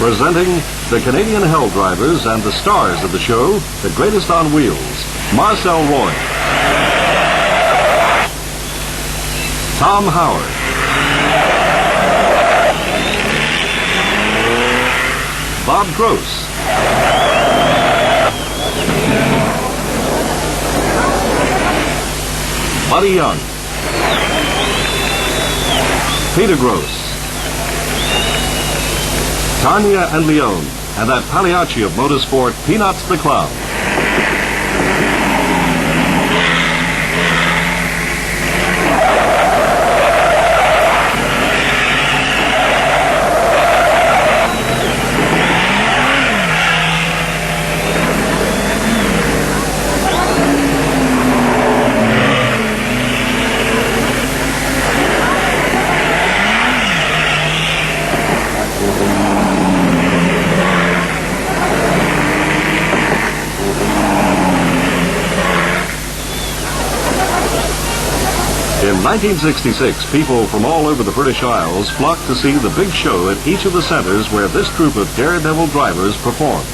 Presenting the Canadian Hell Drivers and the stars of the show, the greatest on wheels, Marcel Roy, Tom Howard, Bob Gross, Buddy Young, Peter Gross, Tanya and Leone, and that Pagliacci of motorsport, Peanuts the Clown. In 1966, people from all over the British Isles flocked to see the big show at each of the centers where this troupe of daredevil drivers performed.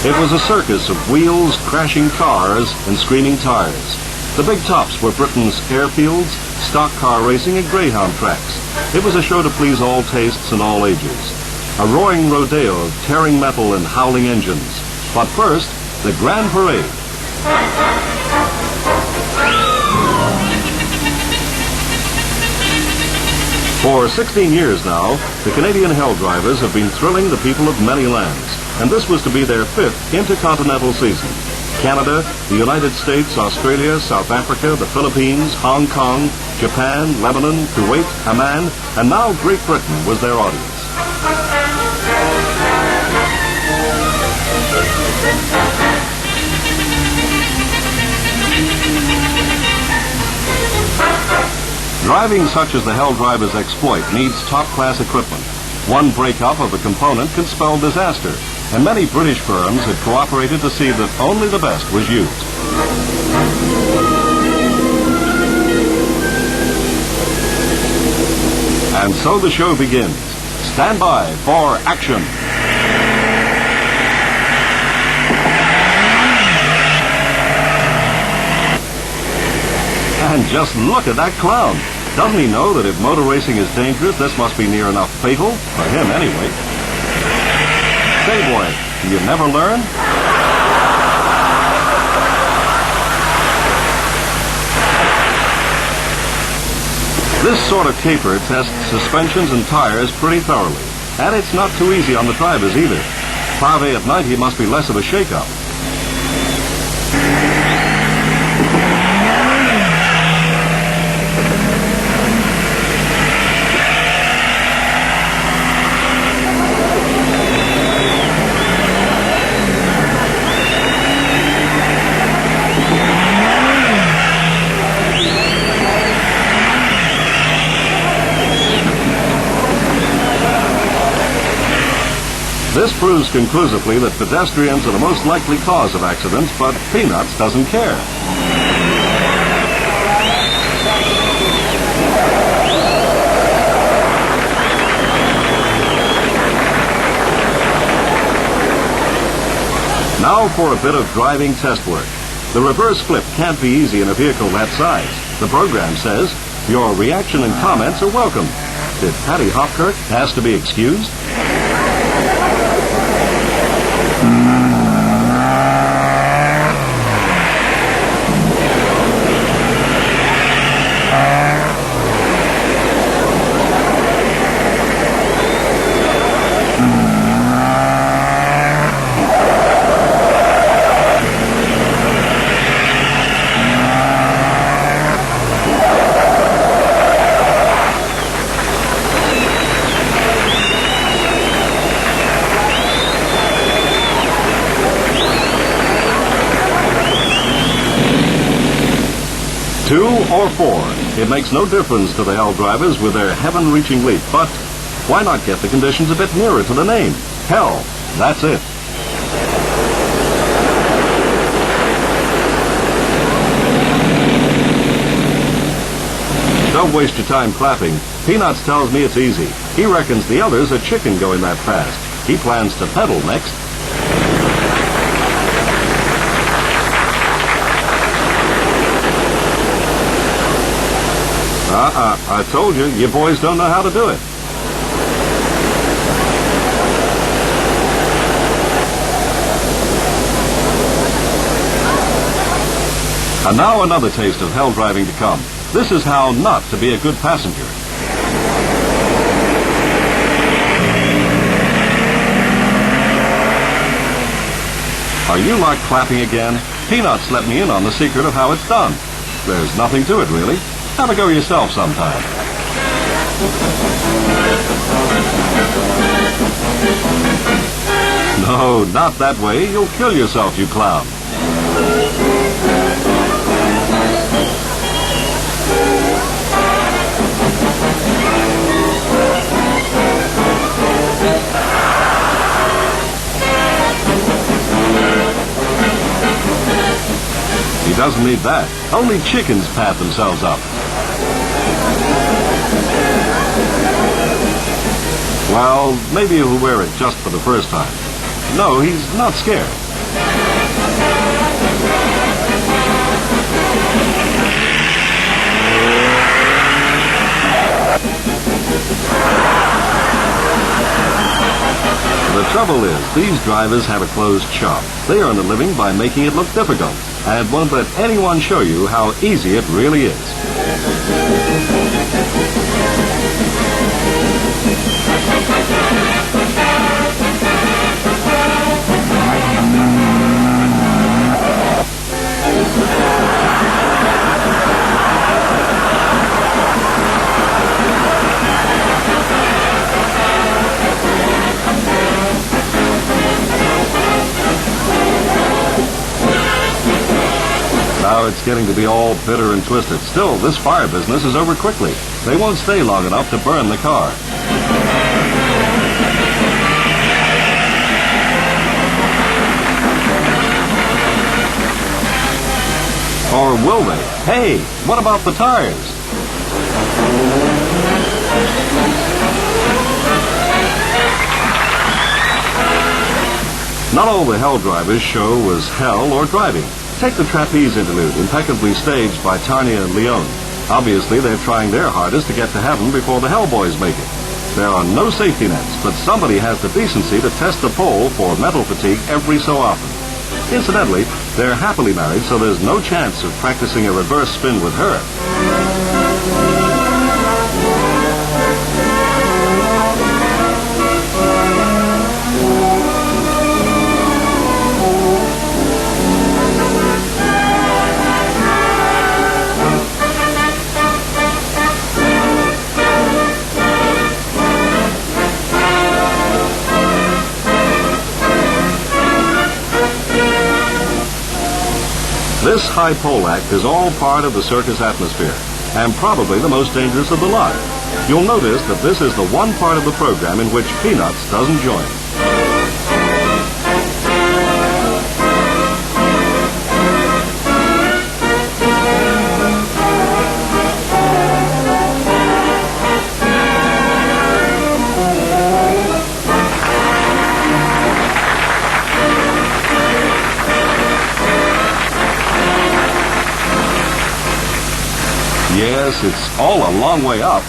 It was a circus of wheels, crashing cars, and screaming tires. The big tops were Britain's airfields, stock car racing, and greyhound tracks. It was a show to please all tastes and all ages. A roaring rodeo of tearing metal and howling engines. But first, the Grand Parade. For 16 years now, the Canadian Hell Drivers have been thrilling the people of many lands, and this was to be their 5th intercontinental season. Canada, the United States, Australia, South Africa, the Philippines, Hong Kong, Japan, Lebanon, Kuwait, Amman, and now Great Britain was their audience. Driving such as the Hell Drivers exploit needs top-class equipment. One breakup of a component can spell disaster, and many British firms had cooperated to see that only the best was used. And so the show begins. Stand by for action. And just look at that clown. Doesn't he know that if motor racing is dangerous, this must be near enough fatal? For him, anyway. Say, boy, you never learn? This sort of caper tests suspensions and tires pretty thoroughly. And it's not too easy on the drivers either. Pave at 90 must be less of a shake-up. This proves conclusively that pedestrians are the most likely cause of accidents, but Peanuts doesn't care. Now for a bit of driving test work. The reverse flip can't be easy in a vehicle that size. The program says, your reaction and comments are welcome. Did Patty Hopkirk ask to be excused? Two or four, it makes no difference to the Hell Drivers with their heaven-reaching leap, but why not get the conditions a bit nearer to the name? Hell, that's it. Don't waste your time clapping. Peanuts tells me it's easy. He reckons the others are chicken going that fast. He plans to pedal next. I told you, you boys don't know how to do it. And now another taste of hell driving to come. This is how not to be a good passenger. Are you like clapping again? Peanuts let me in on the secret of how it's done. There's nothing to it, really. Have a go yourself sometime. No, not that way. You'll kill yourself, you clown. He doesn't need that. Only chickens pat themselves up. Well, maybe he'll wear it just for the first time. No, he's not scared. The trouble is, these drivers have a closed shop. They earn a living by making it look difficult, and won't let anyone show you how easy it really is. Now it's getting to be all bitter and twisted. Still, this fire business is over quickly. They won't stay long enough to burn the car. Or will they? Hey, what about the tires? Not all the hell drivers show was hell or driving. Take the trapeze interlude, impeccably staged by Tanya and Leone. Obviously, they're trying their hardest to get to heaven before the Hellboys make it. There are no safety nets, but somebody has the decency to test the pole for mental fatigue every so often. Incidentally, they're happily married, so there's no chance of practicing a reverse spin with her. This high pole act is all part of the circus atmosphere, and probably the most dangerous of the lot. You'll notice that this is the one part of the program in which Peanuts doesn't join. Yes, it's all a long way up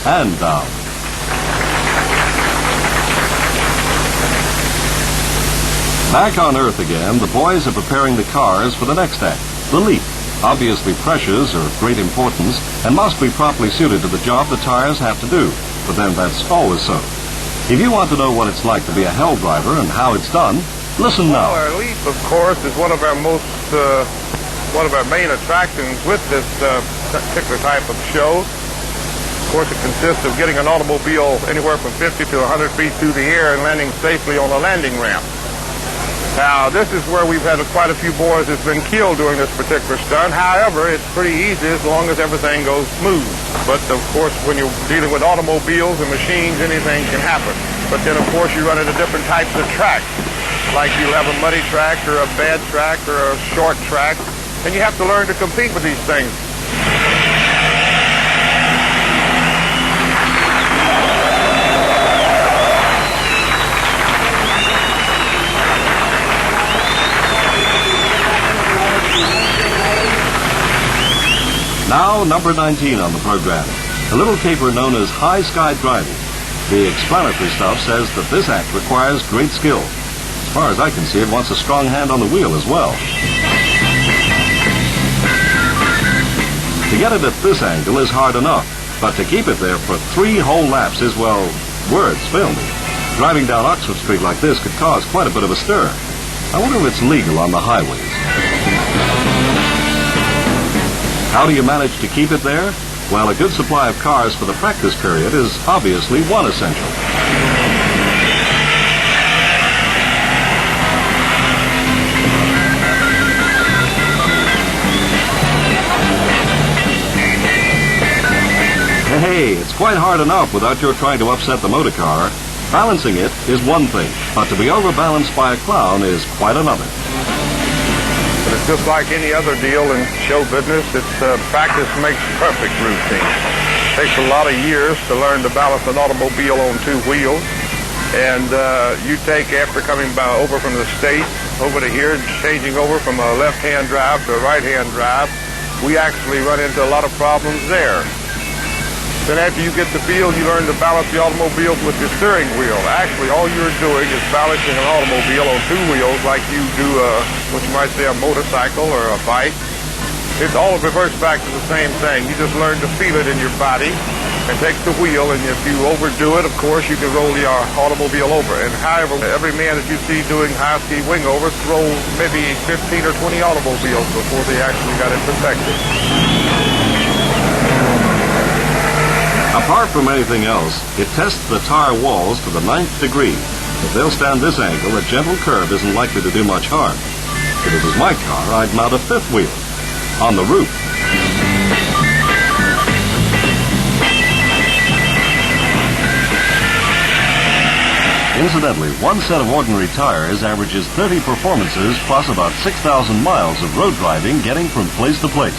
and down. Back on Earth again, the boys are preparing the cars for the next act, the leap. Obviously, pressures are of great importance and must be properly suited to the job the tires have to do, but then that's always so. If you want to know what it's like to be a hell driver and how it's done, listen now. Well, our leap, of course, is one of our main attractions with this particular type of show. Of course, it consists of getting an automobile anywhere from 50 to 100 feet through the air and landing safely on a landing ramp. Now, this is where we've had quite a few boys that's been killed doing this particular stunt. However, it's pretty easy as long as everything goes smooth. But, of course, when you're dealing with automobiles and machines, anything can happen. But then, of course, you run into different types of tracks. Like you'll have a muddy track or a bad track or a short track. And you have to learn to compete with these things. Now, number 19 on the program, a little caper known as high sky driving. The explanatory stuff says that this act requires great skill. As far as I can see, it wants a strong hand on the wheel as well. To get it at this angle is hard enough, but to keep it there for 3 whole laps is, well, words fail me. Driving down Oxford Street like this could cause quite a bit of a stir. I wonder if it's legal on the highways. How do you manage to keep it there? Well, a good supply of cars for the practice period is obviously one essential. Hey, it's quite hard enough without your trying to upset the motor car. Balancing it is one thing, but to be overbalanced by a clown is quite another. But it's just like any other deal in show business. It's practice makes perfect routine. It takes a lot of years to learn to balance an automobile on 2 wheels. And you take, after coming over from the States, over to here, changing over from a left-hand drive to a right-hand drive, we actually run into a lot of problems there. Then after you get the feel, you learn to balance the automobile with your steering wheel. Actually, all you're doing is balancing an automobile on 2 wheels like you do, what you might say, a motorcycle or a bike. It all reverts back to the same thing. You just learn to feel it in your body and take the wheel, and if you overdo it, of course, you can roll the automobile over. And however, every man that you see doing high-speed wing-overs rolled maybe 15 or 20 automobiles before they actually got it perfected. Apart from anything else, it tests the tire walls to the 9th degree. If they'll stand this angle, a gentle curve isn't likely to do much harm. If it was my car, I'd mount a 5th wheel on the roof. Incidentally, one set of ordinary tires averages 30 performances plus about 6,000 miles of road driving getting from place to place.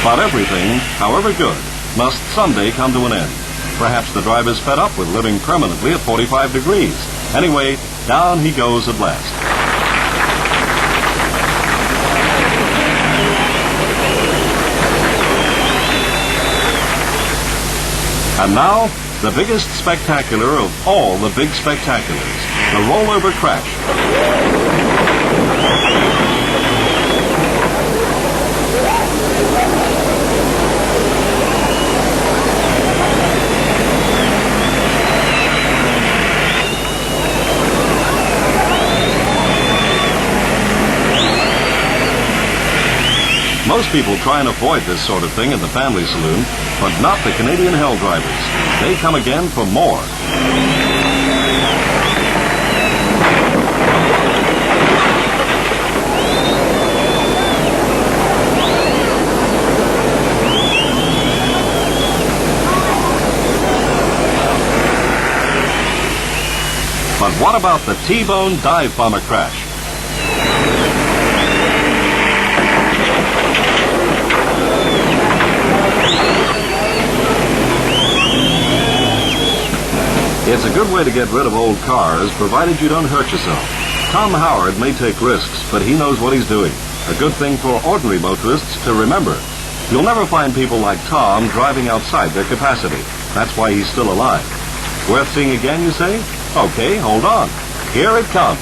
But everything, however good, must someday come to an end. Perhaps the driver's fed up with living permanently at 45 degrees. Anyway, down he goes at last. And now, the biggest spectacular of all the big spectaculars, the rollover crash. Most people try and avoid this sort of thing in the family saloon, but not the Canadian hell drivers. They come again for more. But what about the T-bone dive bomber crash? It's a good way to get rid of old cars, provided you don't hurt yourself. Tom Howard may take risks, but he knows what he's doing. A good thing for ordinary motorists to remember. You'll never find people like Tom driving outside their capacity. That's why he's still alive. Worth seeing again, you say? Okay, hold on. Here it comes.